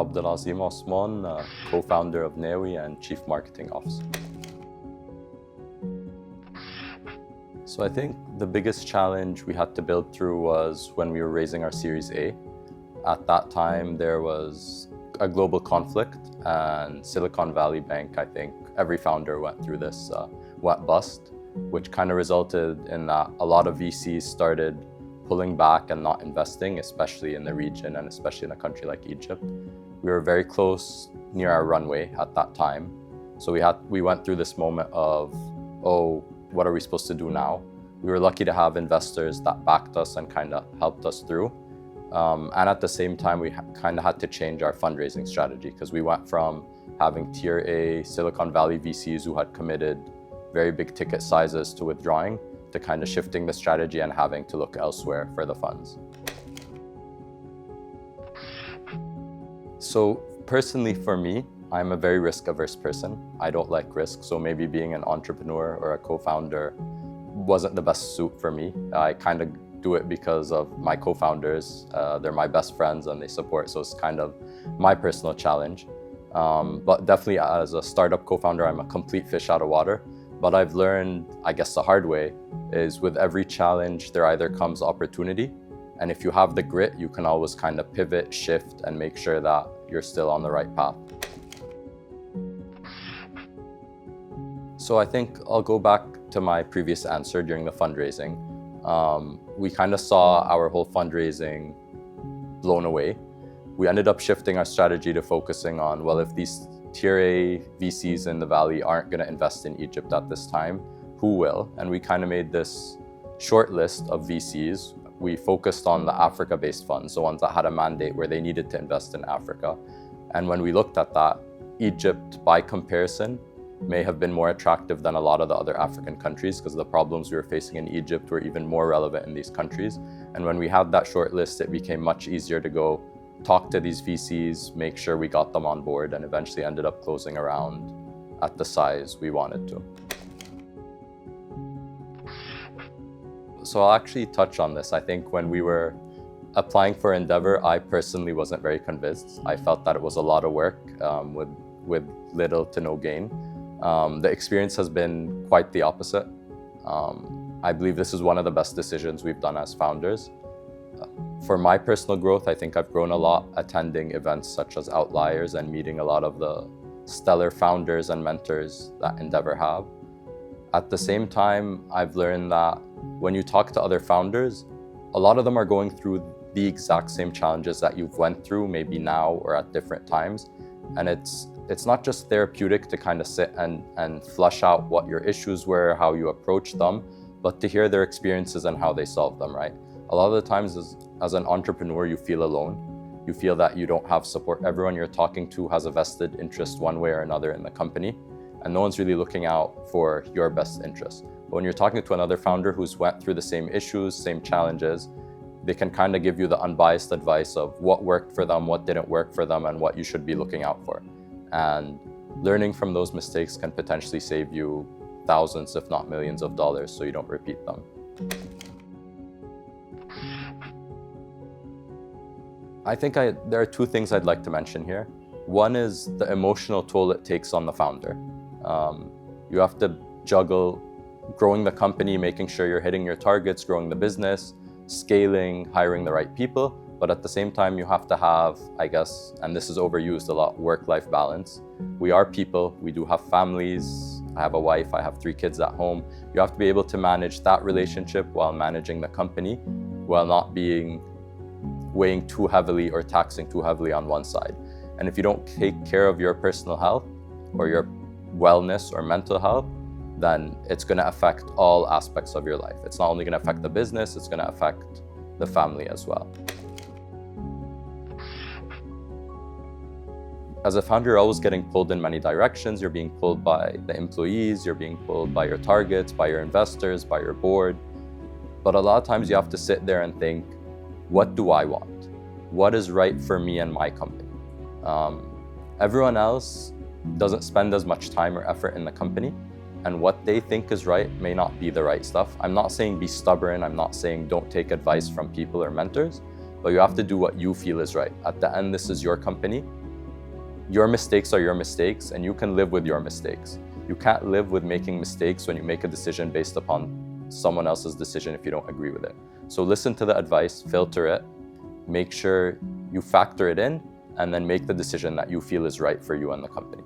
Abdel-Azim Osman, co-founder of Nawy and Chief Marketing Officer. So I think the biggest challenge we had to build through was when we were raising our Series A. At that time, there was a global conflict, and Silicon Valley Bank, I think every founder went through this wet bust, which kind of resulted in that a lot of VCs started pulling back and not investing, especially in the region and especially in a country like Egypt. We were very close near our runway at that time. So we went through this moment of, oh, what are we supposed to do now? We were lucky to have investors that backed us and kind of helped us through. And at the same time, we kind of had to change our fundraising strategy because we went from having tier A Silicon Valley VCs who had committed very big ticket sizes to withdrawing, to kind of shifting the strategy and having to look elsewhere for the funds. So personally for me, I'm a very risk-averse person. I don't like risk, so maybe being an entrepreneur or a co-founder wasn't the best suit for me. I kind of do it because of my co-founders. They're my best friends and they support, so it's kind of my personal challenge. But definitely as a startup co-founder, I'm a complete fish out of water. But I've learned, I guess the hard way, is with every challenge, there either comes opportunity, and if you have the grit, you can always kind of pivot, shift, and make sure that you're still on the right path. So I think I'll go back to my previous answer during the fundraising. We kind of saw our whole fundraising blown away. We ended up shifting our strategy to focusing on, well, if these tier A VCs in the Valley aren't going to invest in Egypt at this time, who will? And we kind of made this short list of VCs. We focused on the Africa-based funds, the ones that had a mandate where they needed to invest in Africa. And when we looked at that, Egypt, by comparison, may have been more attractive than a lot of the other African countries because the problems we were facing in Egypt were even more relevant in these countries. And when we had that short list, it became much easier to go talk to these VCs, make sure we got them on board, and eventually ended up closing around at the size we wanted to. So I'll actually touch on this. I think when we were applying for Endeavor, I personally wasn't very convinced. I felt that it was a lot of work with little to no gain. The experience has been quite the opposite. I believe this is one of the best decisions we've done as founders. For my personal growth, I think I've grown a lot attending events such as Outliers and meeting a lot of the stellar founders and mentors that Endeavor have. At the same time, I've learned that when you talk to other founders, a lot of them are going through the exact same challenges that you've went through, maybe now or at different times. And it's not just therapeutic to kind of sit and flush out what your issues were, how you approach them, but to hear their experiences and how they solve them, right? A lot of the times as an entrepreneur, you feel alone. You feel that you don't have support. Everyone you're talking to has a vested interest one way or another in the company, and no one's really looking out for your best interest. But when you're talking to another founder who's went through the same issues, same challenges, they can kind of give you the unbiased advice of what worked for them, what didn't work for them, and what you should be looking out for. And learning from those mistakes can potentially save you thousands, if not millions of dollars, so you don't repeat them. I think there are two things I'd like to mention here. One is the emotional toll it takes on the founder. You have to juggle growing the company, making sure you're hitting your targets, growing the business, scaling, hiring the right people. But at the same time, you have to have, I guess, and this is overused a lot, work-life balance. We are people, we do have families. I have a wife, I have 3 kids at home. You have to be able to manage that relationship while managing the company, while not weighing too heavily or taxing too heavily on one side. And if you don't take care of your personal health or your wellness or mental health, then it's going to affect all aspects of your life. It's not only going to affect the business, it's going to affect the family as well. As a founder, you're always getting pulled in many directions. You're being pulled by the employees, you're being pulled by your targets, by your investors, by your board. But a lot of times you have to sit there and think, what do I want? What is right for me and my company? Everyone else doesn't spend as much time or effort in the company, and what they think is right may not be the right stuff. I'm not saying be stubborn. I'm not saying don't take advice from people or mentors, but you have to do what you feel is right. At the end, this is your company, your mistakes are your mistakes, and you can live with your mistakes. You can't live with making mistakes when you make a decision based upon someone else's decision if you don't agree with it. So listen to the advice, filter it, make sure you factor it in, and then make the decision that you feel is right for you and the company.